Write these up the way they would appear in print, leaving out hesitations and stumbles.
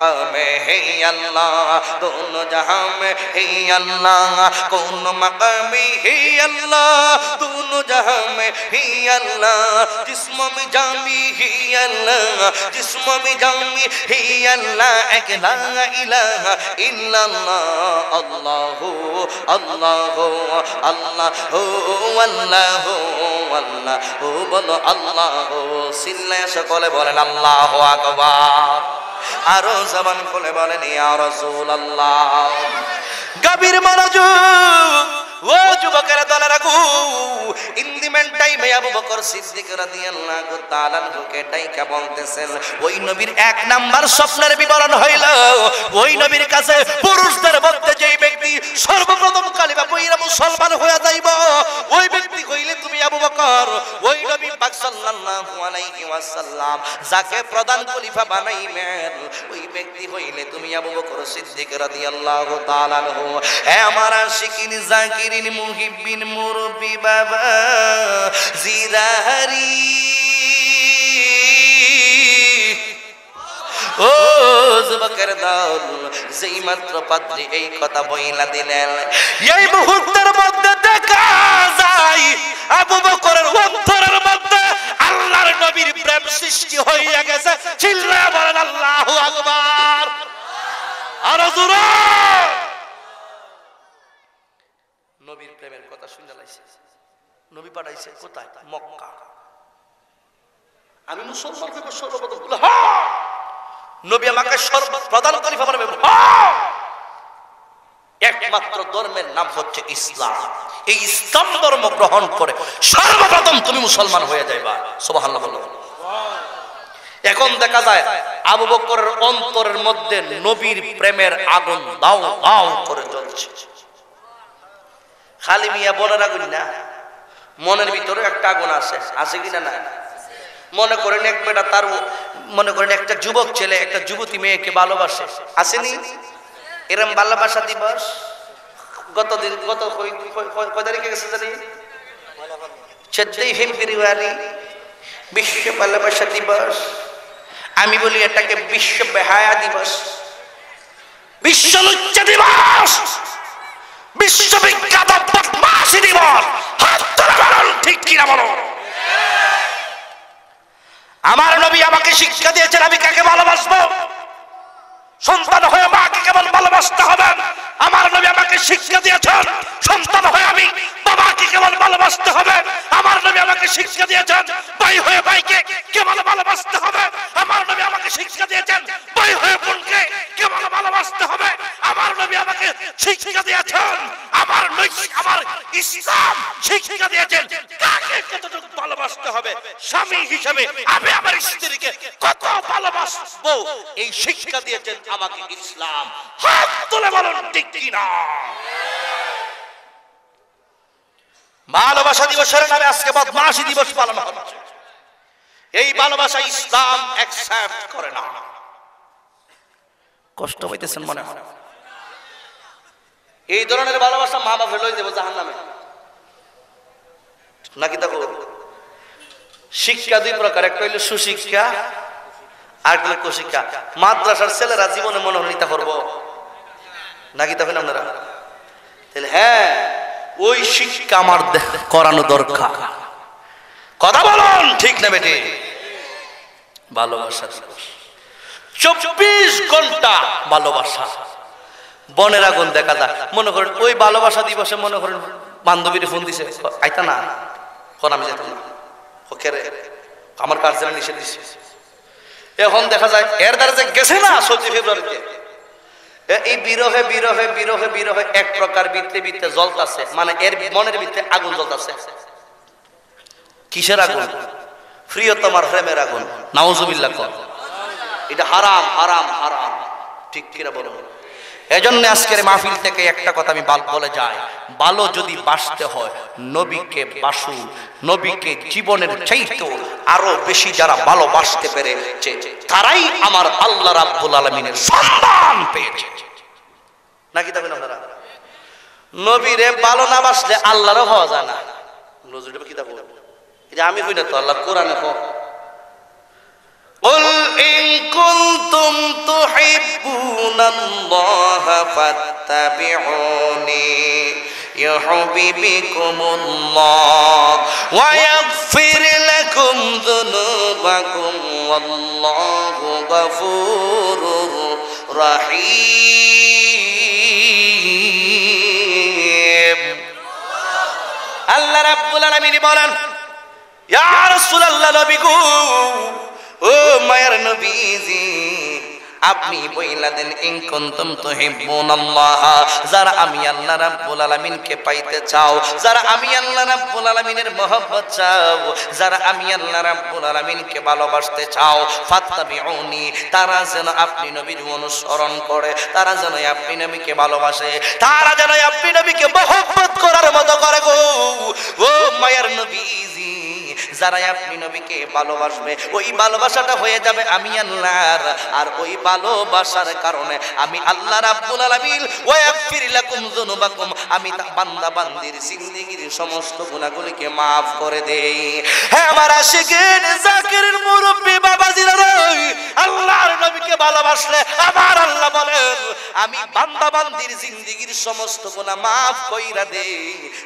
में है अल्लाह दोनों जहां में है अल्लाह कौन मकाम में है अल्लाह दोनों जहां में है अल्लाह जिस्म में जामी है अल्लाह जिस्म में जामी है अल्लाह एक ला इलाहा इल्लल्लाह अल्लाह अल्लाह अल्लाह अल्लाह अल्लाह बोलो अल्लाह सिल्ले सकले बोलेन अल्लाहु আকবার आरो जबान खुले बोलेन या রাসূলুল্লাহ गभीर मनोयोग वो যুবকেরা দলে রাখু ইন দি মেন টাইমে আবু বকর সিদ্দিক রাদিয়াল্লাহু তাআলা কে ডাইকা বলতেছেন ওই নবীর এক নাম্বার স্বপ্নের বিবরণ হইল ওই নবীর কাছে পুরুষদের মধ্যে যেই ব্যক্তি সর্বপ্রথম কালিমা পড়িয়া মুসলমান হয়ে যাইব ওই ব্যক্তি কইলে তুমি আবু বকর ওই নবী পাক সাল্লাল্লাহু আলাইহি ওয়াসাল্লাম যাকে প্রধান খলিফা বানাইবেন ওই ব্যক্তি হইলে তুমি আবু বকর সিদ্দিক রাদিয়াল্লাহু তাআলা হে আমার আশিকিন জাকিরিন মুহিব্বিন মুরব্বি বাবা জিরাহারি ও যুবকের দল যেই মাত্র পাদ্রী এই কথা বইলা দিলেন এই মুহূর্তের মধ্যে দেখা যায় আবু বকরের অন্তরের মধ্যে আল্লাহর নবীর প্রেম সৃষ্টি হইয়া গেছে চিল্লায়া বলেন আল্লাহু আকবার আর জোরে নবীর প্রেমের কথা শুনে লাইছে নবী পাঠাইছে কোথায় মক্কা আমি মুসলমান হইব সর্বপ্রথম বলে হ্যাঁ নবী আমাকে প্রধান খলিফা বানাবেন হ্যাঁ একমাত্র ধর্মের নাম হচ্ছে ইসলাম এই ইসলাম ধর্ম গ্রহণ করে সর্বপ্রথম তুমি মুসলমান হয়ে যাইবা সুবহানাল্লাহ বলো এখন দেখা যায় আবু বকরের অন্তরের মধ্যে নবীর প্রেমের আগুন দাও দাও করে জ্বলছে খালি মিয়া বলার আগুন না মনের ভিতরে একটা আগুন আছে আছে কিনা না মনে করেন এক বেটা তার মনে করেন একটা যুবক ছেলে একটা যুবতী মেয়েকে ভালোবাসে আসেনি এরকম ভালোবাসা দিবস গত কয় তারিখে গেছে জানি 14 ফেব্রুয়ারি বিশ্ব ভালোবাসা দিবস আমি বলি এটাকে বিশ্ব বেহায়া দিবস বিশ্ব লজ্জা দিবস বিশ্ববিখ্যাত বদমাশি দিবস হাত তুলে বলুন ঠিক কিনা বলো আমার নবী আমাকে শিক্ষা দিয়েছেন আমি কাকে ভালোবাসবো সন্তান হয়ে মাকে কেবল ভালোবাসতে হবে আমার নবী আমাকে শিক্ষা দিয়েছেন সন্তান হয়ে আমি বাবাকে কেবল ভালোবাসতে হবে আমার নবী আমাকে শিক্ষা দিয়েছেন ভাই হয়ে ভাইকে কেবল ভালোবাসতে হবে আমার নবী আমাকে শিক্ষা দিয়েছেন ভাই হয়ে বোনকে কেবল ভালোবাসতে হবে আমার নবী আমাকে শিক্ষা দিয়েছেন আমার ইসলাম শিক্ষা দিয়েছেন কাকে কতটুকু ভালোবাসতে হবে স্বামী হিসেবে আমি আমার স্ত্রীকে কত ভালোবাসবো এই শিক্ষা দিয়েছেন আমাকে ইসলাম হাত তুলে বলুন ঠিক কিনা ভালোবাসা দিবসের নামে আজকে বদমাশি দিবস পালন হচ্ছে এই ভালোবাসা ইসলাম অ্যাকসেপ্ট করে না কষ্ট হইতেছেন মনে হয় এই ধরনের ভালোবাসা মা বাবা লই দেব জাহান্নামে নাকি দেখো শিক্ষা দুই প্রকার একটা হইল সুশিক্ষা আর একটা হইল কুশিক্ষা মাদ্রাসার ছেলেরা জীবনে মনোনীতা করবো নাকি তখন আপনারা তাহলে হ্যাঁ ওই শিক্ষা আমার করানো দরকার কথা বলুন ঠিক না বেটে ভালোবাসা দিবস 24 ঘন্টা ভালোবাসা বনের আগুন দেখা যায় মনে করেন ওই ভালোবাসা দিবসে মনে করেন বান্ধবীর ফোন দিছে আইতা না কোন আমি যেতাম না ওকে রে আমার কার্যালয় নিষেধ দিছে এখন দেখা যায় এর দ্বারা যে গেছে না 14 ফেব্রুয়ারিতে এই বিরহে বিরহে বিরহে বিরহে এক প্রকার ভিতরে ভিতরে জ্বলতাছে মানে এর মনের ভিতরে আগুন জ্বলতাছে কিসের আগুন প্রিয়তমার প্রেমের আগুন নাউজুবিল্লাহ এটা হারাম হারাম হারাম ঠিক কিনা বলো এজন্য আজকের মাহফিল থেকে একটা কথা আমি বলে যাই ভালো যদি বাসতে হয় নবীকে বাসু নবীকে জীবনের চাইতেও আরো বেশি যারা ভালোবাসতে পেরেছে তারাই আমার আল্লাহ রাব্বুল আলামিনের সম্মান পেয়েছে নাকি তখন আপনারা নবীরে ভালো না বাসলে আল্লাহরও হওয়া যায় না নজরুল কিতাব এটা আমি কই না তো আল্লাহ কোরআনে কয় قل إن كنتم تحبون الله فاتبعوني يحببكم الله ويغفر لكم ذنوبكم والله غفور رحيم আল্লাহ রাব্বুল আলামিন বলেন ইয়া রাসূলুল্লাহ নবী গো ও মায়ের নবীজি আপনি বইলা দেন ইন কুনতুম তুহিব্বুনাল্লাহ যারা আমি আল্লাহ রাব্বুল আলামিনকে পাইতে চাও যারা আমি আল্লাহ রাব্বুল আলামিনের মহব্বত চাও যারা আমি আল্লাহ রাব্বুল আলামিনকে ভালোবাসতে চাও ফাত্তাবিউনি তারা যেন আপনি নবীর অনুসরণ করে তারা যেন আপনি নবীকে ভালোবাসে তারা যেন আপনি নবীকে মহব্বত করার মতো করে গো ও মায়ের নবীজি যারা আপনি নবীকে ভালোবাসবে ওই ভালোবাসাটা হয়ে যাবে আমি আল্লাহর আর ওই ভালোবাসার কারণে আমি আল্লাহ রাব্বুল আলামিন ওয়াগফির লাকুম যুনুবাকুম আমি বান্দা বান্দির জিন্দেগীর সমস্ত গুনাহগুলোকে maaf করে দেই হে আমার আশিকিন জাকিরের মুরব্বি বাবাজিরা আল্লাহর নবীকে ভালোবাসলে আমার আল্লাহ বলেন আমি বান্দা বান্দির জিন্দেগীর সমস্ত গুনাহ maaf কইরা দেই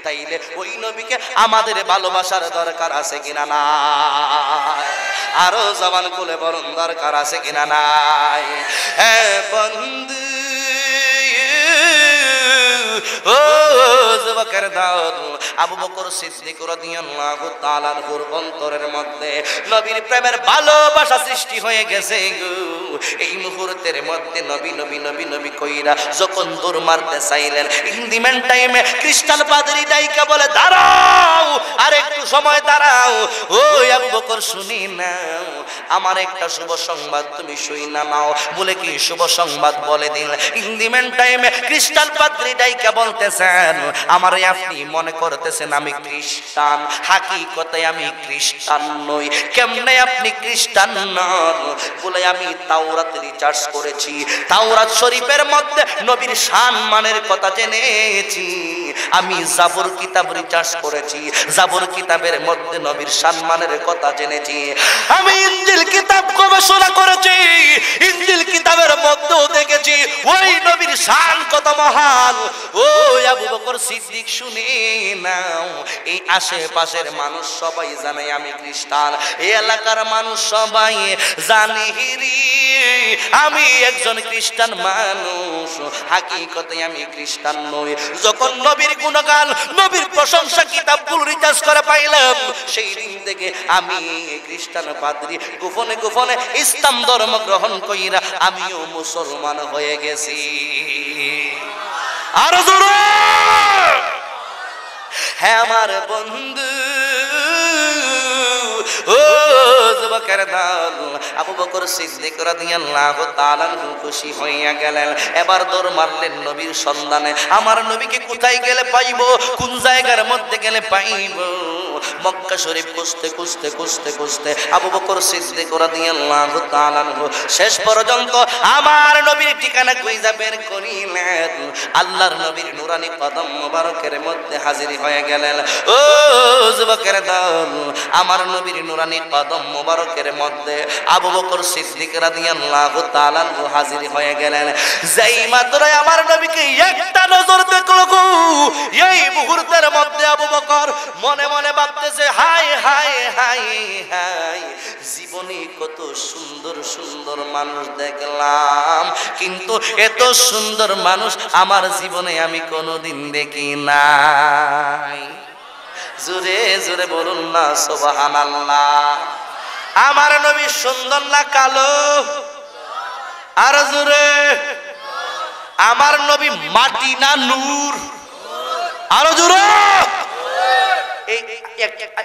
তাইলে ওই নবীকে আমাদের ভালোবাসার দরকার আছে কিনা নাই আরো জবান খুলে বলুন দরকার আছে কিনা নাই হে বন্ধু ও যুবকের দল আবু বকর সিদ্দিক রাদিয়াল্লাহু তাআলার অন্তরের মধ্যে নবীর প্রেমের ভালোবাসা সৃষ্টি হয়ে গেছে এই মুহূর্তের মধ্যে নবী নবী নবী নবী কইরা যখন দৌড় মারতে চাইলেন ইন দি মেন টাইমে খ্রিস্টান পাদ্রী ডাইকা বলে দাঁড়াও আর একটু সময় দাঁড়াও ও আবু বকর শুনি নাও আমার একটা শুভ সংবাদ তুমি শুইনা নাও বলে কি শুভ সংবাদ বলে দিল ইন দি মেন টাইমে খ্রিস্টান পাদ্রী ডাইকা বলতেছেন আমারে আপনি মনে করতেছেন আমি খ্রিস্টান হাকিকতে আমি খ্রিস্টান নই কেমনে আপনি খ্রিস্টান নন বলে আমি তাওরাত রিসার্চ করেছি তাওরাত শরীফের মধ্যে নবীর সম্মানের কথা জেনেছি আমি জাবুর কিতাব রিসার্চ করেছি জাবুর কিতাবের মধ্যে নবীর সম্মানের কথা জেনেছি আমি ইনজিল কিতাব গবেষণা করেছি ইনজিল কিতাবের মধ্যেও দেখেছি ওই নবীর শান কত মহান ও আবু বকর সিদ্দিক শুনে নাও এই আশেপাশের মানুষ সবাই জানে আমি খ্রিস্টান এই এলাকার মানুষ সবাই জানে আমি একজন খ্রিস্টান মানুষ হাকিকতে আমি খ্রিস্টান নই যখন নবীর গুণগান নবীর প্রশংসা কিতাবগুলো রিসার্চ করে পাইলাম সেই দিন থেকে আমি খ্রিস্টান পাদ্রী গোপনে গোপনে ইসলাম ধর্ম গ্রহণ কইরা আমিও মুসলমান হয়ে গেছি আর জোরে হ্যাঁ আমার বন্ধু ও যুবকের দল আবু বকর সিদ্দিক রাদিয়াল্লাহু তাআলা খুশি হইয়া গেলেন এবার দৌড় মারলেন নবীর সন্ধানে আমার নবীকে কোথায় গেলে পাইবো কোন জায়গার মধ্যে গেলে পাইবো মক্কা শরীফ খুঁজতে খুঁজতে খুঁজতে খুঁজতে আবু বকর সিদ্দিক রাদিয়াল্লাহু তাআলা শেষ পর্যন্ত আমার নবীর ঠিকানা খুঁজে বের করিলেন আল্লাহর নবীর নুরানি কদম মোবারকের মধ্যে হাজির হয়ে গেলেন ও যুবকের দল আমার নবীর নুরানি কদম মোবারকের মধ্যে আবু বকর সিদ্দিক রাদিয়াল্লাহু তাআলা হাজির হয়ে গেলেন যেই মাত্র আমার নবীকে একটা নজর দেখলো গো এই মুহূর্তের মধ্যে আবু বকর মনে মনে ভাবতেছে হায় হায় হায় হায় জীবনে কত সুন্দর সুন্দর মানুষ দেখলাম কিন্তু এত সুন্দর মানুষ আমার জীবনে আমি কোনোদিন দেখি নাই জোরে জোরে বলুন না সুবহানাল্লাহ আমার নবী সুন্দর না কালো আর জোরে আমার নবী মাটি না নূর আর জোরে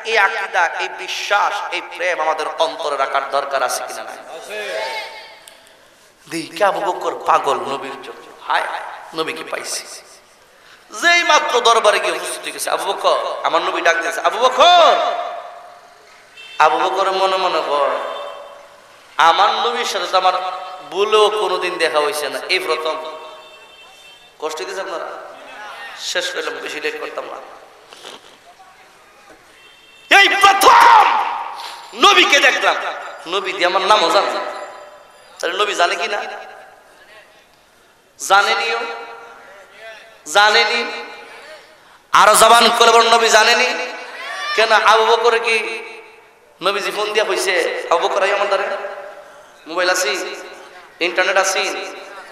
এই আকীদা এই বিশ্বাস এই প্রেম আমাদের অন্তরে রাখার দরকার আছে কিনা নাই দেখি আবু বকর পাগল নবীর জন্য হায় নবীকে পাইছি যেই মাত্র দরবারে গিয়ে উপস্থিত গেছে আবু বকর আমার নবী ডাক দিয়েছে আবু বকর আবু বকর মনে মনে কয় আমার নবীর সাথে তো আমার বলেও কোনোদিন দেখা হয়েছে না এই প্রথম কষ্ট দিয়েছে আপনারা শেষ করলাম বেশি লেট করতাম না এই প্রথম নবীকে দেখলাম নবী দিয়ে আমার নামও জানে না, তাহলে নবী জানে কি না? জানেনিও, জানেনি। আরো জবান করে বল নবী জানেনি। কেন? আবু বকর কি নবীজি ফোন দিয়া কইছে আবু বকর আমার দ্বারা মোবাইল আছে, ইন্টারনেট আছে,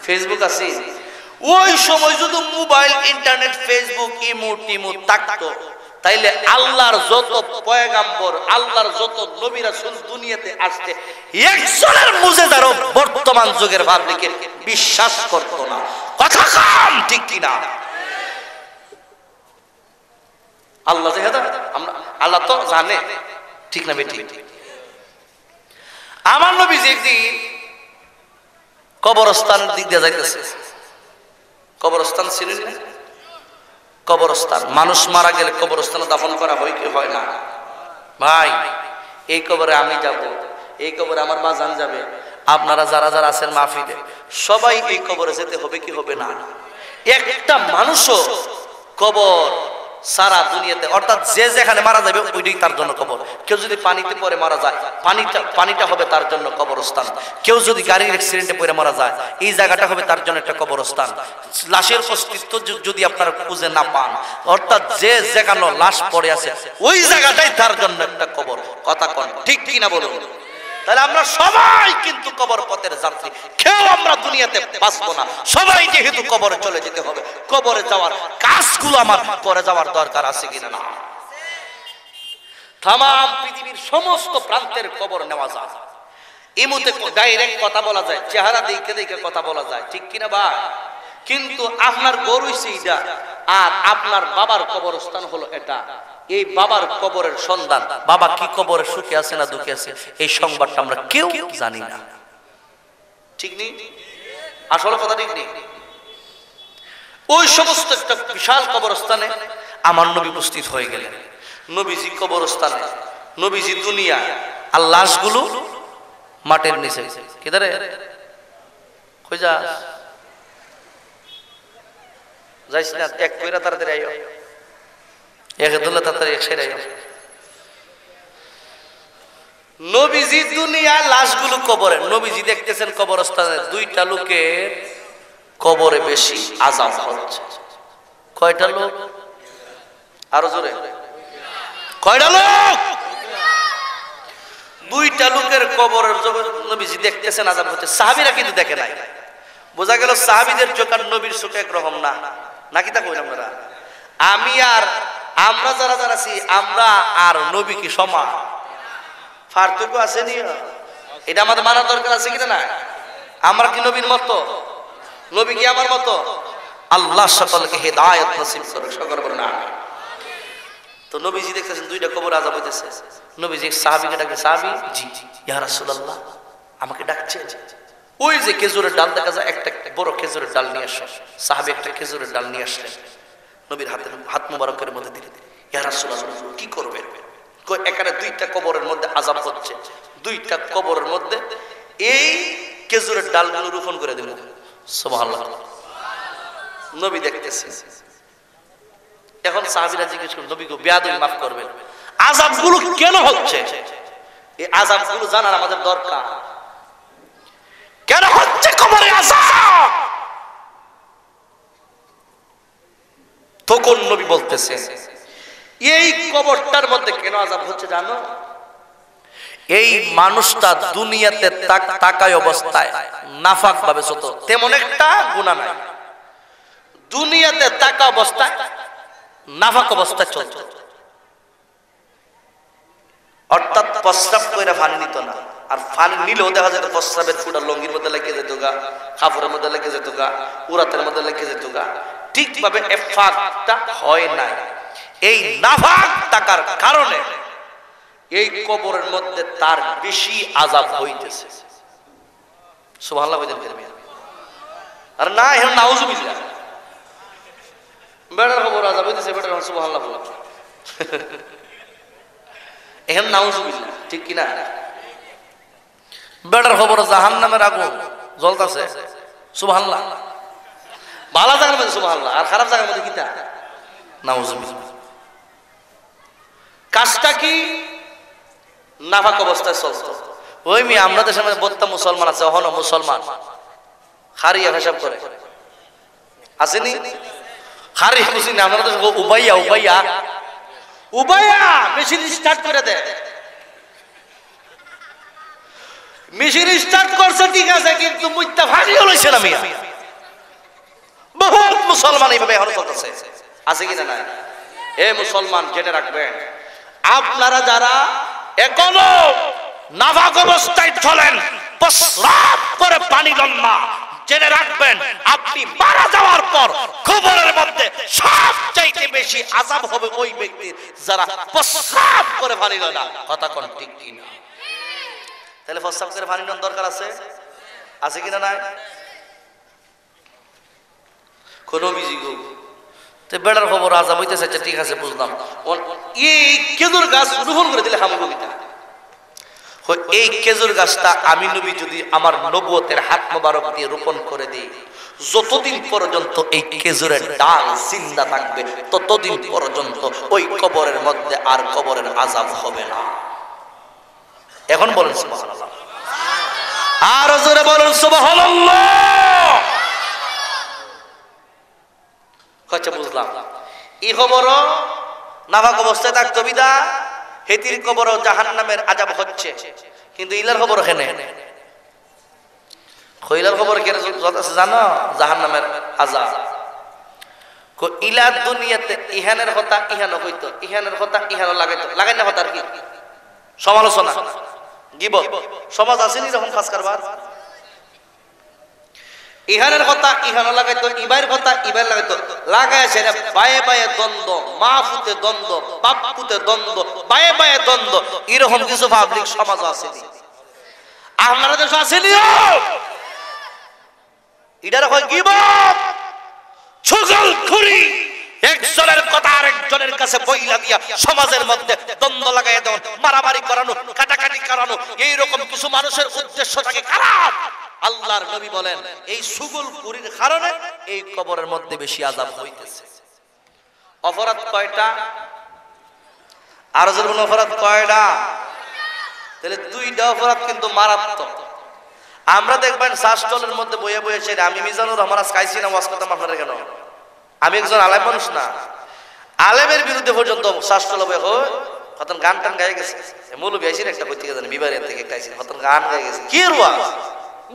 ফেসবুক আছে? ওই সময় যদি mobile, internet, Facebook, imo Timo থাকতো, তাইলে আল্লাহর যত পয়গাম্বর, আল্লাহর যত নবী রাসূল দুনিয়াতে আসছে, একজনের মুজিজারও বর্তমান যুগের পাবলিকে বিশ্বাস করতো না। কথা কম ঠিক কিনা? আল্লাহ যে আমরা, আল্লাহ তো জানে, ঠিক না বেটি? আমার নবীজি একদিন কবরস্থানের দিক দিয়ে যাইতেছে। কবরস্থান ছিলেন না? কবরস্থান, মানুষ মারা গেলে কবরস্থানে দাফন করা হয় কি হয় না? ভাই, এই কবরে আমি যাব, এই কবরে আমার বাজান যাবে, আপনারা যারা যারা আছেন মাহফিলে সবাই এই কবরে যেতে হবে কি হবে না? একটা মানুষও কবর সারা দুনিয়াতে, অর্থাৎ যে যেখানে মারা যাবে ওইটাই তার জন্য কবর। কেউ যদি পানিতে পড়ে মারা যায়, পানিটা হবে তার জন্য কবরস্থান। কেউ যদি গাড়ির অ্যাক্সিডেন্টে পড়ে মারা যায়, এই জায়গাটা হবে তার জন্য একটা কবরস্থান। লাশের অস্তিত্ব যদি আপনারা খুঁজে না পান, অর্থাৎ যে যেখানে লাশ পড়ে আছে ওই জায়গাটাই তার জন্য একটা কবর। কথা কন ঠিক কিনা বলুন? তাহলে আমরা সবাই কিন্তু কবর পথের যাত্রী, কেউ আমরা দুনিয়াতে বাঁচবো না। সবাই যেহেতু কবরে চলে যেতে হবে, কবরে যাওয়ার কাজগুলো আমার পরে যাওয়ার দরকার আছে কিনা না? তাম পৃথিবীর সমস্ত প্রান্তের কবর নেওয়া যায়, ইমুতে ডাইরেক্ট কথা বলা যায়, চেহারা দেখে দেখে কথা বলা যায়, ঠিক কিনা ভাই? কিন্তু আপনার গরু সেইটা, আর আপনার বাবার কবরস্থান হলো এটা। এই বাবার কবরের সন্ধান, বাবা কি কবরে সুখে আছে না দুঃখে আছে, এই সংবাদটা আমরা কেউ জানি না, ঠিক নেই? আসলে কথা ঠিক নেই? ওই সমস্ত একটা বিশাল কবরস্থানে আমার নবী উপস্থিত হয়ে গেলেন। নবীজি কবরস্থানে, নবীজি দুনিয়া, আর লাশগুলো মাটির নিচে। কিদারে কই যা যাইস না, এক কইরা তাড়াতাড়ি আইও, এক দুল্লা তাড়াতাড়ি এক সাইড আইও। নবীজি দুনিয়া, লাশগুলো কবরে। নবীজি দেখতেছেন কবরস্থানে দুইটা লোকের কবরে বেশি আযাব হচ্ছে। কয়টা লোক? আরো জোরে, কয়টা লোক? দুইটা লোকের কবরের নবীজি দেখতেছেন আযাব হচ্ছে। সাহাবীরা কিন্তু দেখে নাই। বোঝা গেল সাহাবীদের চোখ আর নবীর চোখ একরকম না, নাকি তা কইলাম না? আমি আর আমরা যারা যারা আছি, আমরা আর নবী কি সমান? পার্থক্য আছে নি? এটা আমাদের মানার দরকার আছে কিনা না? আমরা কি নবীর মতো? নবী কি আমার মতো? আল্লাহ সকলকে হেদায়েত নসিব করুক, সকল বলেন আমিন। তো নবীজি দেখতেছেন দুইটা কবর আযাব হইতেছে। নবীজি সাহাবীকে ডাকে, সাহাবী, জি ইয়া রাসূলুল্লাহ, আমাকে ডাকছেন? ওই যে খেজুরের ডাল দেখা যায়, একটা বড় খেজুরের ডাল নিয়ে আসে। সাহাবী একটা খেজুরের ডাল নিয়ে আসলেন, নবীর হাত মোবারকের মধ্যে দিলেন। ইয়া রাসূলুল্লাহ, কি করবেন? কই এখানে দুইটা কবরের মধ্যে আযাব হচ্ছে, দুইটা কবরের মধ্যে এই খেজুরের ডালগুলো রোপণ করে দেব। সুবহানাল্লাহ। নবী দেখতেছে। এখন সাহাবীরা জিজ্ঞেস করেন, নবী গো, বেয়াদবি মাফ করবেন, আযাবগুলো কেন হচ্ছে? এই আযাবগুলো জানার আমাদের দরকার। কেন হচ্ছে কবরে আযাব? তখন নবী বলতেছে, এই কবরটার মধ্যে কেন আযাব হচ্ছে জানো? এই মানুষটা দুনিয়াতে তাকায় অবস্থায় নাফাক ভাবে চলত, তেমন একটা গুনাহ নাই। দুনিয়াতে তাকা অবস্থায় নাফাক অবস্থায় চলত, অর্থাৎ প্রস্রাব কইরা পানি নিত না। আর পানি নিলেও দেখা যেত প্রস্রাবের ফুটা লঙ্গির মধ্যে লেগে যেত গা, কাপড়ের মধ্যে লেগে যেত গা, উরাতের মধ্যে লেগে যেত গা। ঠিকভাবে এফাকটা হয় নাই। এই নাফাক থাকার কারণে এই কবরের মধ্যে তার বেশি আযাব হইতেছে। সুবহানাল্লাহ বলেন ফিরবে। আর না এখন নাউজুবিল্লাহ, বেটার খবর আযাব হইতেছে, বেটার সুবহানাল্লাহ বলে এখন নাউজুবিল্লাহ, ঠিক কি না? বেটার খবর জাহান্নামের আগুন জ্বলতাছে, সুবহানাল্লাহ। ভালো জায়গার মধ্যে সুবহানাল্লাহ, আর খারাপ জায়গার মধ্যে কিতা? নাউজুবিল্লাহ। কাজটা কি? নাফাক অবস্থায় চলত। ওই মি আমরা দেশের মধ্যে বত্তা মুসলমান আছে, অহন মুসলমান খারিয়া হিসাব করে আসেনি, খারিয়া বুঝি না আমরা দেশে উবাইয়া উবাইয়া উবাইয়া মেশিন স্টার্ট করে দেয়, মেশিন স্টার্ট করছে ঠিক আছে, কিন্তু মুইতা ভাগিয়ে লইছে না মিয়া। বহুত মুসলমান এইভাবে এখন চলতেছে, আছে কিনা নাই? এ মুসলমান জেনে রাখবেন, আপনারা যারা এখনো নাভাগ অবস্থায় চলেন, প্রস্রাব করে পানি লন না, জেনে রাখবেন আপনি মারা যাওয়ার পর কবরের মধ্যে সবচাইতে বেশি আযাব হবে ওই ব্যক্তির যারা প্রস্রাব করে পানি লয় না। কথা কোন ঠিক কিনা? তাহলে প্রস্রাব করে পানি লন দরকার আছে, আছে কিনা নাই? কোন বিজিগো তে বেড়ার খবর আযাব হইতেছে, ঠিক আছে বুঝলাম। এই খেজুর গাছ রোপণ করে দিলে হামগো কিনা? এই খেজুর গাছটা আমি নবী যদি আমার নবুয়তের হাত মোবারক দিয়ে রোপণ করে দিই, যতদিন পর্যন্ত এই খেজুরের ডাল জিন্দা থাকবে ততদিন পর্যন্ত ওই কবরের মধ্যে আর কবরের আযাব হবে না। এখন বলেন সুবহানাল্লাহ, আর জোরে বলেন সুবহানাল্লাহ। আচ্ছা বুঝলাম, এই খবর নাভাগ অবস্থায় থাকতো বিদা হেতির কবর জাহান্নামের আযাব হচ্ছে, কিন্তু ইলার খবর এখানে কইলার খবর কে জানো? জাহান্নামের আযাব। কো ইলা দুনিয়াতে ইহানের কথা ইহানো কইতো, ইহানের কথা ইহানো লাগাইতো, লাগাই না কথা আর কি সমালোচনা গিবত সমাজ আসেনি যখন কাজ করবার, ইহানের কথা ইহানো লাগাইতো, ইবাইর কথা ইবাইর লাগাইতো, লাগায় সেটা বায়ে বায়ে দ্বন্দ্ব, মা ফুতে দ্বন্দ্ব, বাপ ফুতে দ্বন্দ্ব, বায়ে বায়ে দ্বন্দ্ব, এরকম কিছু পাবলিক সমাজ আসেনি, আপনারা দেশ আসেনি। এটার হয় গিবত, ছুগলখুরি, একজনের কথা আরেকজনের কাছে বইলা দিয়া সমাজের মধ্যে দ্বন্দ্ব লাগাই দেন, মারামারি করানো, কাটাকাটি করানো, এইরকম কিছু মানুষের উদ্দেশ্য থাকে খারাপ। আল্লাহর নবী বলেন এই ছুগলখুরির কারণে এই কবরের মধ্যে বেশি আযাব হইতেছে। অপরাধ কয়টা? আর যেমন অপরাধ কয়টা? তাহলে দুইটা অপরাধ কিন্তু মারাত্মক। আমরা দেখবেন শাসটলের মধ্যে বইয়ে বইয়ে সে আমি মিজানুর রহমান খাইছি না ওয়াজ করতাম আপনারা কেন? আমি একজন আলেম মানুষ না, আলেমের বিরুদ্ধে পর্যন্ত শাসটল হবে কতন গান টান গায়ে গেছে, মৌলবী আইসির একটা কই থেকে জানি বিবারের থেকে একটা আইসির কতন গান গায়ে গেছে, কি ওয়াজ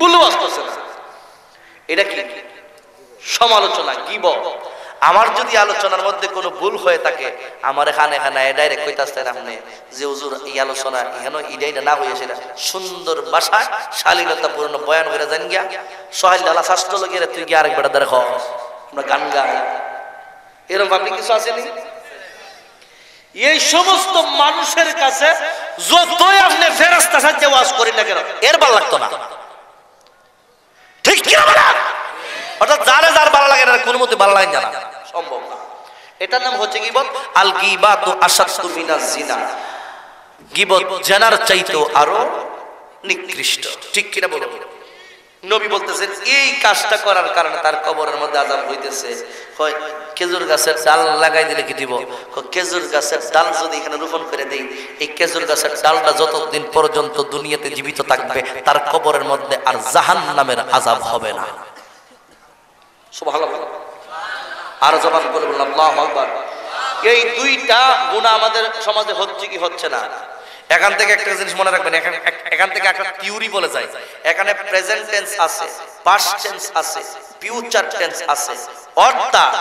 বললো ওয়াজ করছে না। এটা কি সমালোচনা, গীবত। আমার যদি আলোচনার মধ্যে কোনো ভুল হয়ে থাকে আমার এখানে এখানে ডাইরেক্ট কইতাছেন আপনি যে হুজুর এই আলোচনা এখানে ইডাইটা না হইছে না, সুন্দর ভাষায় শালীনতাপূর্ণ বয়ান করে যান গিয়া সহাইল আল্লাহ শাস্ত্র লগিয়ে তুই গিয়ে আরেক বেটা দেখো আমরা গান গাই, এরকম আপনি কিছু আসেনি? এই সমস্ত মানুষের কাছে যতই আপনি ফেরেশতা সাজে ওয়াজ করেন না কেন এর ভালো লাগতো না, ঠিক কি না? অর্থাৎ যারে যার ভালো লাগে না কোনো মতে ভালো লাগে না, সম্ভব না। এটার নাম হচ্ছে গীবত। আল গীবাতু আশাদ্দু মিনাজ জিনা, গীবত জানার চাইতো আরো নিকৃষ্ট, ঠিক কিনা বলুন? নবী বলতেছেন এই কাজটা করার কারণে তার কবরের মধ্যে আযাব হইতেছে। হয় খেজুর গাছের ডাল লাগাই দিলে কি দিব? খেজুর গাছের ডাল যদি এখানে রোপণ করে দেই, এই খেজুর গাছের ডালটা যতদিন পর্যন্ত দুনিয়াতে জীবিত থাকবে তার কবরের মধ্যে আর জাহান্নামের আযাব হবে না। সুবহানাল্লাহ, আর জবান করে বলুন আল্লাহু আকবার। এই দুইটা গুনাহ আমাদের সমাজে হচ্ছে কি হচ্ছে না? এখান থেকে একটা জিনিস মনে রাখবেন, এখান থেকে একটা থিওরি বলে যায়, এখানে প্রেজেন্ট টেন্স আছে, পাস্ট টেন্স আছে, ফিউচার টেন্স আছে। অর্থাৎ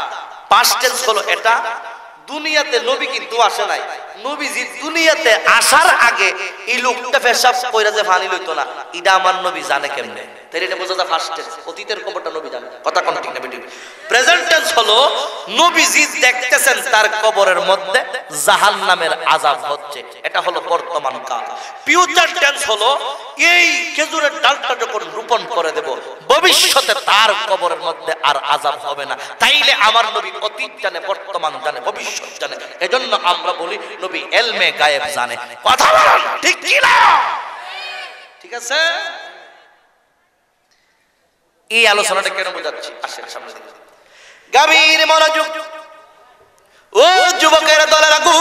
পাস্ট টেন্স হলো এটা দুনিয়াতে নবী কিন্তু আসে নাই, নবীজি দুনিয়াতে আসার আগে এই লোকটা পেশাব কইরা যে পানি লইতো না, এটা আমার নবী জানে কেমনে? তাই এটা বোঝা যায় ফার্স্ট টেন্স, অতীতের খবরটা নবী জানে। কথা কোন ঠিক না বেটি? প্রেজেন্ট টেন্স হলো নবীজি দেখতেছেন তার কবরের মধ্যে জাহান্নামের আযাব হচ্ছে, এটা হলো বর্তমান কাল। ফিউচার টেন্স হলো এই খেজুরের ডালটা যখন রোপণ করে দেব ভবিষ্যতে তার কবরের মধ্যে আর আযাব হবে না। তাইলে আমার নবী অতীত জানে, বর্তমান জানে, ভবিষ্যৎ জানে। এজন্য আমরা বলি নবী ইলমে গায়েব জানে। কথা বলেন ঠিক কি না? ঠিক আছে, এই আলোচনাটা কেন বোঝাচ্ছি আসেন সামনে দিকে। গভীর মনোযোগ ও যুবকের দলের আগু,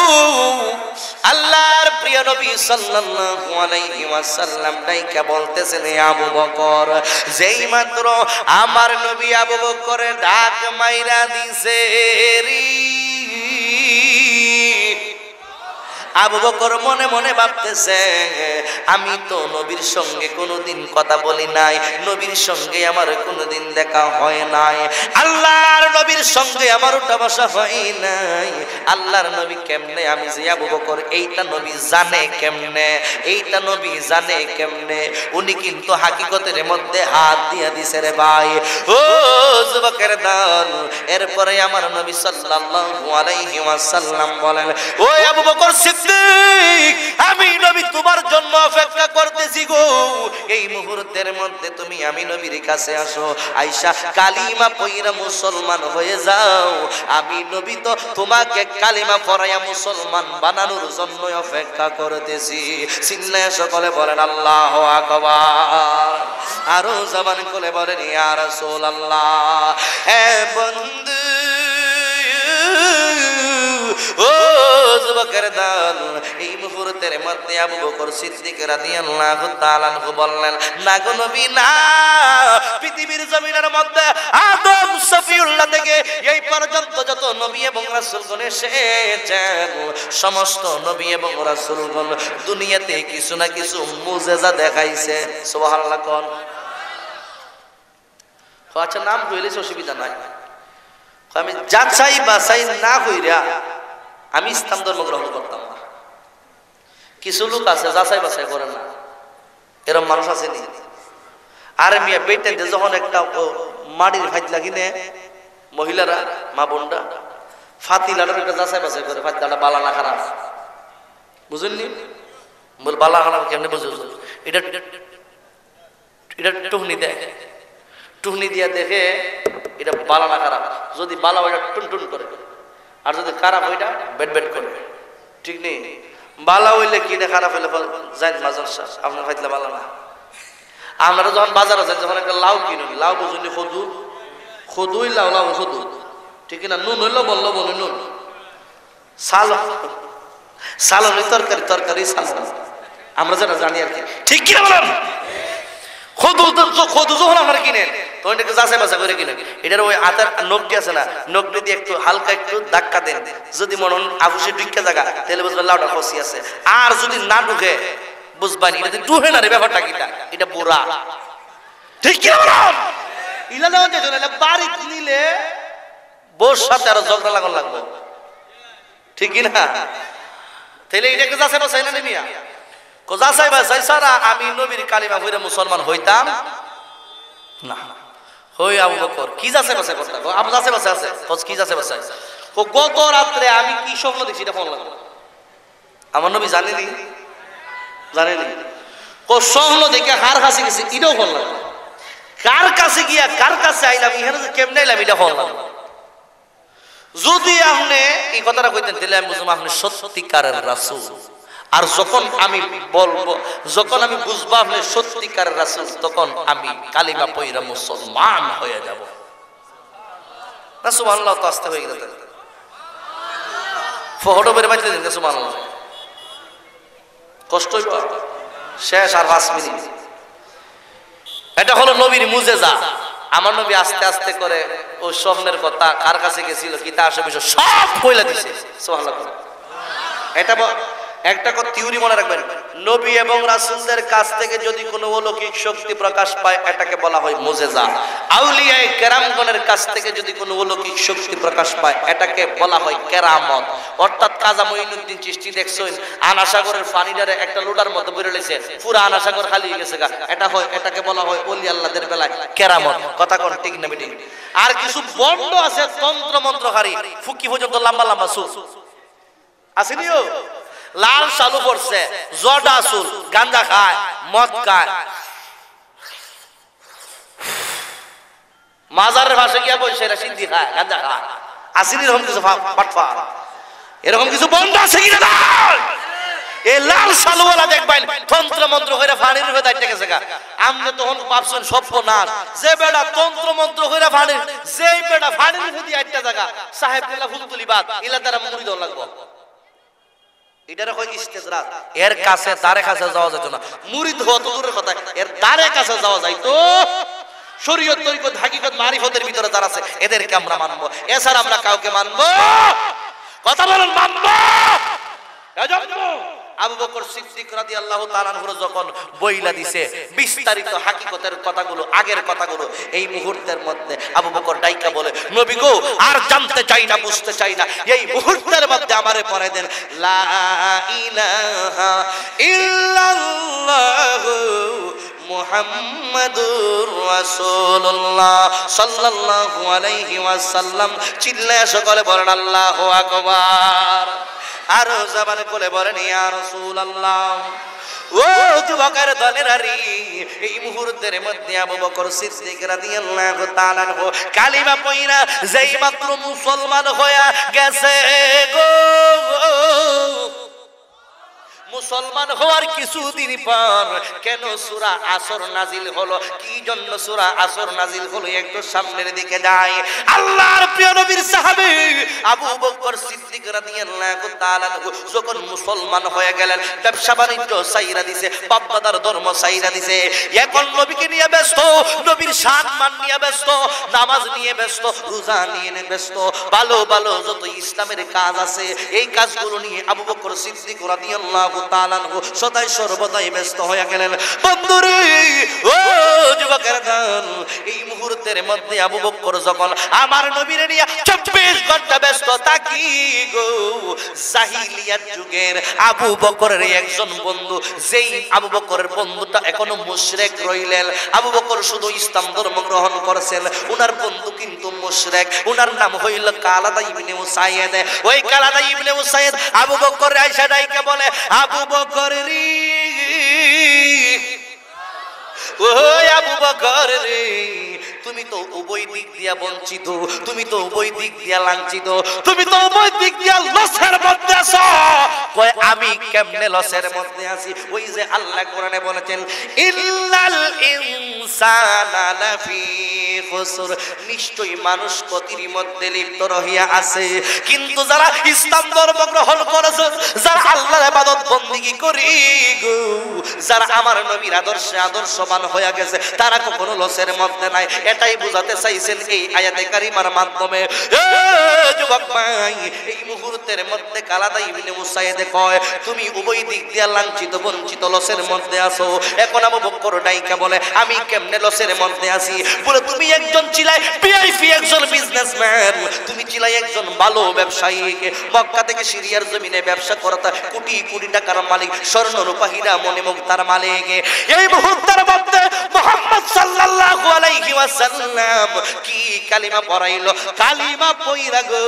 আল্লাহর প্রিয় নবী সাল্লাল্লাহু আলাইহি ওয়াসাল্লাম ডাইকা বলতেছেন, হে আবু বকর, যেই মাত্র আমার নবী আবু বকরের ডাক মাইরা দিছে রে, আবু বকর মনে মনে ভাবতেছে, আমি তো নবীর সঙ্গে কোনোদিন কথা বলি নাই, নবীর সঙ্গে আমার কোনোদিন দেখা হয় নাই, আল্লাহর নবীর সঙ্গে আমার উঠা বসা হয় নাই, আল্লাহর নবী কেমনে, আমি যে আবু বকর এইটা নবী জানে কেমনে, এইটা নবী জানে কেমনে। উনি কিন্তু হাকিকতের মধ্যে হাত দিয়ে দিছে রে ভাই। ও যুবকের দল, এরপরে আমার নবী সাল্লাল্লাহু আলাইহি ওয়াসাল্লাম বলেন, ও আবু বকর সিদ্দিক, আমি নবী তোমার জন্য অপেক্ষা করতেছি গো, এই মুহূর্তের মধ্যে তুমি আমি নবীর কাছে আসো, আয়েশা কালিমা পয়রা মুসলমান হয়ে যাও, আমি নবী তো তোমাকে কালিমা পড়াইয়া মুসলমান বানানোর জন্য অপেক্ষা করতেছি। চিল্লায়া সকলে বলেন আল্লাহু আকবার, আরো জবান খুলে বলেন ইয়া রাসূলুল্লাহ। হে বন্ধু, ও যুবকের দল, এই মুহূর্তের মধ্যে আবু বকর সিদ্দিক রাদিয়াল্লাহু তাআলা আনহু বললেন, না গো নবী না, পৃথিবীর জমিনের মধ্যে আদম সফিউল্লাহ থেকে এই পর্যন্ত যত নবী এবং রাসূলগণ এসেছেন, সমস্ত নবী এবং রাসূলগণ দুনিয়াতে কিছু না কিছু মুজিজা দেখাইছে। সুবহানাল্লাহ কোন। আচ্ছা, নাম কইলে অসুবিধা নাই, আমি যাচাই বাছাই না কইরা আমি ইসলাম ধর্ম গ্রহণ করতাম না। কিছু লোক আছে যাচাই বাছাই করে না, এরকম মানুষ আছে নি? আরে মিয়া বেটে যখন একটা মাটির ফাইট লাগিনে মহিলারা মা বোনরা ফাতিলাটার একটা যাচাই বাছাই করে, ফাতিলাটা বালা না খারাপ, বুঝেননি? বল বালা খারাপ কেমনে বুঝে? এটা এটা টুহনি দেয়, টুহনি দিয়া দেখে এটা বালা না খারাপ, যদি বালা ওইটা টুন টুন করে, আর যদি খারাপ ওইটা বেট বেট করে, ঠিক নেই? বালা হইলে কি এটা খারাপ হইলে যাই বাজার আপনার খাইলে বালা না। আপনারা যখন বাজারে যান, যখন একটা লাউ কিনুন, লাউ বুঝুনি খদু, খদুই লাউ, লাউ খদু, ঠিক না? নুন হইলো বললো বলি নুন, সাল সাল হইলে তরকারি, তরকারি সাল, আমরা যেটা জানি আর কি, ঠিক কিনা বলেন? খদু যখন আপনারা কিনেন তখন একটু যাচাই বাছাই করে কিনেন। এটার ওই আটার নখটি আছে না, নখটি দিয়ে একটু হালকা একটু ধাক্কা দেন, যদি মনে হন আবুসে ঢুকে জায়গা তাহলে বুঝবেন লাউটা খসি আছে, আর যদি না ঢুকে বুঝবেন এটা ঢুকে না রে, ব্যাপারটা কিটা, এটা বুড়া, ঠিক কি বলেন? ইলা না যে জন্য বাড়ি নিলে বউর সাথে আরো ঝগড়া লাগান লাগবে, ঠিক কি না? তাহলে এটা একটু যাচাই বাছাই না মিয়া, যাচাই বাছাই ছাড়া আমি নবীর কালিমা পড়ে মুসলমান হইতাম না। হই আবু বকর কি যাচাই বাছাই করতাম? আবু যাচাই বাছাই আছে, কি যাচাই বাছাই? গত রাত্রে আমি কি স্বপ্ন দেখছি এটা ফোন লাগলো, আমার নবী জানেনি, জানেনি? স্বপ্ন দেখে কার কাছে গেছি এটাও ফোন লাগলো, কার কাছে গিয়া কার কাছে আইলাম, এখানে কেমনে আইলাম এটা ফোন লাগলো। যদি আপনি এই কথাটা কইতেন তাহলে আমি বুঝলাম আপনি সত্যিকারের রাসূল। আর যখন আমি বলবো, যখন আমি বুঝবো আপনি সত্যিকারের রাসূল, তখন আমি কালিমা পয়রা মুসলমান হয়ে যাব। না সুবহানাল্লাহ, তো আস্তে হয়ে গেল, ফটো বের বাইতে দিন, সুবহানাল্লাহ, কষ্ট হইব, শেষ আর 5 মিনিট। এটা হলো নবীর মুজিজা। আমার নবী আস্তে আস্তে করে ওই স্বপ্নের কথা, কার কাছে গেছিল, কি তা আসে বিষয় সব কইলা দিছে। সুবহানাল্লাহ। এটা একটা কথা থিওরি মনে রাখবেন, নবী এবং রাসূলদের কাছ থেকে যদি কোনো অলৌকিক শক্তি প্রকাশ পায় এটাকে বলা হয় মুজিজা। আউলিয়া কেরামগণের কাছ থেকে যদি কোনো অলৌকিক শক্তি প্রকাশ পায় এটাকে বলা হয় কেরামত। অর্থাৎ কাজা মঈনুদ্দিন চিশতি দেখছেন আনাসাগরের পানিটারে একটা লোটার মধ্যে বের হইছে, পুরো আনাসাগর খালি হয়ে গেছে, এটা হয়, এটাকে বলা হয় ওলি আল্লাহদের বেলায় কেরামত। কথা কোন ঠিক না বেঠিক? আর কিছু বন্ড আছে তন্ত্র মন্ত্রকারী, ফুকি পর্যন্ত লম্বা লম্বা সুর আসেনিও, লাল চালু পড়ছে, জটা আসুল, গাঞ্জা খায়, মদ খায়, মাজারের ভাষা গিয়া বসে সিদ্ধি খায়, গাঞ্জা খায়, আসেনি? এরকম কিছু বাটফা, এরকম কিছু বন্ধ আছে কিনা? এই লাল সালুওয়ালা দেখবেন তন্ত্র মন্ত্র করে ফানির হয়ে দাঁড়িয়ে গেছে গা। আপনি তখন ভাবছেন সর্বনাশ, যে বেটা তন্ত্র মন্ত্র করে ফানির, যেই বেটা ফানির হয়ে দিয়ে একটা জায়গা সাহেব দিলা ফুল তুলি বাদ, ইলা দ্বারা মুড়ি দেওয়া লাগবো। এটারে কয় ইস্তেজরাত। এর কাছে দ্বারে কাছে যাওয়া যেত না, মুরিদ হওয়া তো দূরের কথা, এর দ্বারে কাছে যাওয়া যাইতো। শরীয়ত তরিকত হাকিকত মারিফতের ভিতরে যারা আছে এদেরকে আমরা মানবো, এছাড়া আমরা কাউকে মানবো। কথা বলেন মানবো। এজন্য আবু বকর সিদ্দিক রাদিয়াল্লাহু তাআলা আনহু যখন বইলা দিছে বিস্তারিত হাকিকতের কথাগুলো, আগের কথাগুলো, এই মুহূর্তের মধ্যে আবু বকর ডাইকা বলে, নবী গো আর জানতে চাই না, বুঝতে চাই না, এই মুহূর্তের মধ্যে আমারে পড়ে দেন লা ইলাহা ইল্লাল্লাহু মুহাম্মাদুর রাসূলুল্লাহ সাল্লাল্লাহু আলাইহি ওয়াসাল্লাম। চিল্লায়া সকলে বলেন আল্লাহু আকবার। আর জবানে বলে বলেন ইয়া রাসূলুল্লাহ। ও যুবকের দলের আরি, এই মুহূর্তের মধ্যে আবু বকর সিদ্দিক রাদিয়াল্লাহু তাআলা আনহু কালিমা পয়রা যেই মাত্র মুসলমান হয়ে গেছে গো, মুসলমান হওয়ার কিছুদিন পর কেন সূরা আসর নাজিল হলো, কি জন্য সূরা আসর নাজিল হলো, একটু সামনের দিকে যাই। আল্লাহর প্রিয় নবীর সাহাবী আবু বকর সিদ্দিক রাদিয়াল্লাহু তাআলা যখন মুসলমান হয়ে গেলেন, ব্যবসা বাণিজ্য সাইরা দিছে, বাপদাদার ধর্ম সাইরা দিছে, এখন নবীকে নিয়ে ব্যস্ত, নবীর সম্মান নিয়ে ব্যস্ত, নামাজ নিয়ে ব্যস্ত, রোজা নিয়ে ব্যস্ত, ভালো ভালো যত ইসলামের কাজ আছে এই কাজগুলো নিয়ে আবু বকর সিদ্দিক রাদিয়াল্লাহু তাআলা সদাই সর্বদাই ব্যস্ত হয়ে গেলেন। বন্ধুরে ও যুবকের দল, এই মুহূর্তের মধ্যে আবু বকর যখন আমার নবীর নিয়ে 24 ঘন্টা ব্যস্ত থাকি গো, জাহিলিয়াত যুগের আবু বকরের একজন বন্ধু, যেই আবু বকরের বন্ধুটা এখনো মুশরিক রইলেন, আবু বকর শুধু ইসলাম ধর্ম গ্রহণ করেছেন, উনার বন্ধু কিন্তু মুশরিক, উনার নাম হইল কালাদা ইবনে উসাইদ। ওই কালাদা ইবনে উসাইদ আবু বকর আয়েশা ডাইকে বলে, আবু বকর রে, ও আবু বকর রে, তুমি তো উভয় দিক দিয়া বঞ্চিত, তুমি তো উভয় দিক দিয়া লাঞ্ছিত, তুমি তো উভয় দিক দিয়া লসের মধ্যে আছো। কয় আমি কেমনে লসের মধ্যে আছি? ওই যে আল্লাহ কোরআনে বলেছেন ইল্লাল ইনসানা লাফি খুসর, নিশ্চয়ই মানুষ ক্ষতির মধ্যে লিপ্ত রহিয়া আছে। কিন্তু যারা ইসলাম ধর্ম গ্রহণ করেছে, যারা আল্লাহর ইবাদত বندگی করি গো, যারা আমার নবীর আদর্শে আদর্শবান হয়ে গেছে, তারা কখনো লসের মধ্যে নাই। এটাই বোঝাতে চাইছেন এই আয়াতে কারিমার মাধ্যমে। যুবক ভাই, এই মুহূর্তের মধ্যে কালাদা ইবনে উসাইদ কয়, তুমি উভয় দিক দিয়া লাঞ্ছিত বঞ্চিত লসের মধ্যে আছো। এখন আবু বকর ডাইকা বলে, আমি কেমনে লসের মধ্যে আছি? বলে, তুমি একজন ছিলাই ভিআইপি, একজন বিজনেসম্যান, তুমি ছিলাই একজন ভালো ব্যবসায়ী, মক্কা থেকে সিরিয়ার জমিনে ব্যবসা করতা, কোটি কোটি টাকার মালিক, স্বর্ণ রূপা হীরা মণিমুক্তার মালিক। এই মুহূর্তের মধ্যে মুহাম্মদ সাল্লাল্লাহু আলাইহি ওয়াসাল্লাম কি কালিমা পড়াইলো, কালিমা পয়রা গো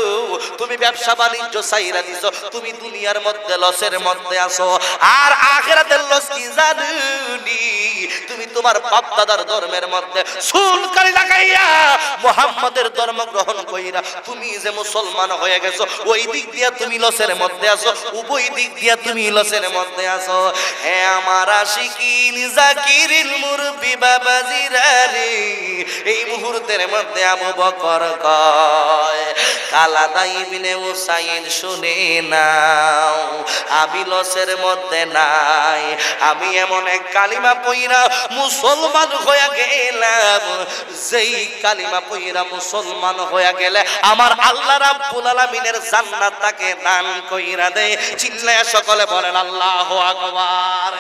তুমি ব্যবসা বাণিজ্য সাইরা দিছো, তুমি দুনিয়ার মধ্যে লসের মধ্যে আছো, আর আখিরাতের লস কি জানুনি? তুমি তোমার বাপ দাদার ধর্মের মধ্যে সুল কালি লাগাইয়া মুহাম্মাদের ধর্ম গ্রহণ কইরা তুমি যে মুসলমান হয়ে গেছো, ওই দিক দিয়া তুমি লসের মধ্যে আছো, উভয় দিক দিয়া তুমি লসের মধ্যে আছো। হে আমার আশিকিন জাকিরিল মুরবি বাবাজিরা রে, এই মুহূর্তের মধ্যে আবু বকর কয়, কালাদা ইবনে উসাইদ শুনে নাও, আমি লসের মধ্যে নাই, আমি এমন এক কালিমা পয়রা মুসলমান হয়ে গেলাম, যেই কালিমা পয়রা মুসলমান হয়ে গেলে আমার আল্লাহ রাব্বুল আলামিনের জান্নাত তাকে দান কইরা দেয়। চিল্লায়া সকলে বলেন আল্লাহু আকবার।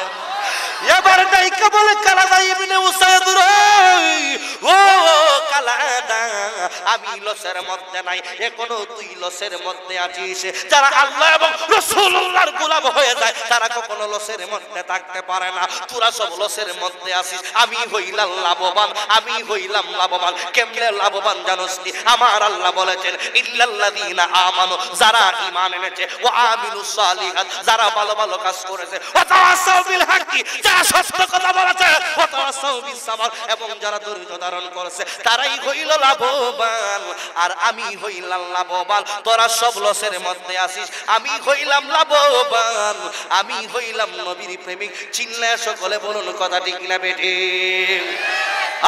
এবার ডাইকা বলে, কালাদা ইবনে উসাইদ রে, ও কালাদা, আমি লসের মধ্যে নাই, এখনো তুই লসের মধ্যে আছিস। যারা আল্লাহ এবং রাসূলুল্লাহর গোলাম হয়ে যায়, তারা কখনো লসের মধ্যে থাকতে পারে না। তোরা সব লসের মধ্যে আছিস, আমি হইলাম লাভবান, আমি হইলাম লাভবান। কেমনে লাভবান জানোস নি? আমার আল্লাহ বলেছেন ইল্লাল্লাযীনা আমানু, যারা ঈমান এনেছে, ওয়া আমিলুস সালিহাত, যারা ভালো ভালো কাজ করেছে, ওয়া তাওয়াসাউ বিল হাক্কি, যারা সত্য কথা বলেছে, ওয়া তাওয়াসাউ বিস সাবর, এবং যারা ধৈর্য ধারণ করেছে, তারাই হইল লাভবান। আর আমি হইলাম লাভবান, তোরা সব লসের মধ্যে আছিস, আমি হইলাম লাভবান, আমি হইলাম নবীর প্রেমিক। চিল্লায়া সকলে বলুন কথা ঠিক না বেঠি?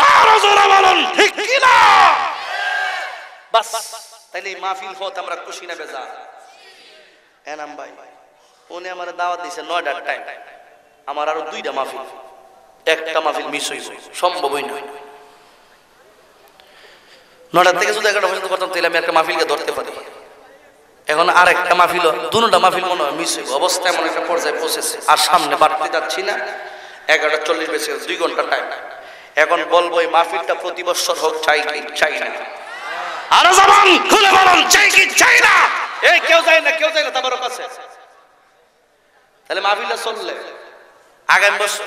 আর জোরে বলুন ঠিক কি না? বাস, তাইলে মাহফিল হত আমরা খুশি না বেজার? এনাম ভাই উনি আমার দাওয়াত দিয়েছে 9টার টাইম, আমার আরো 2টা মাহফিল, একটা মাহফিল মিস হইব সম্ভবই নয়। 9টা থেকে যদি 11টা পর্যন্ত করতাম তাহলে আমি একটা মাহফিলকে ধরতে পারি। এখন আর একটা মাহফিল, দুটা মাহফিল মনে হয় মিস হইব, অবস্থা এমন একটা পর্যায়ে পৌঁছেছে। আর সামনে বাড়তে যাচ্ছি না, 11:40 বেজে 2 ঘন্টা টাইম। এখন বলবো এই মাহফিলটা প্রতি বছর হোক, চাই কি চাই না? আরো জবান খুলে বলুন, চাই কি চাই না? এই কেউ যায় না, কেউ যায় না তারপর কাছে। তাহলে মাহফিলটা চললে আগামী বছর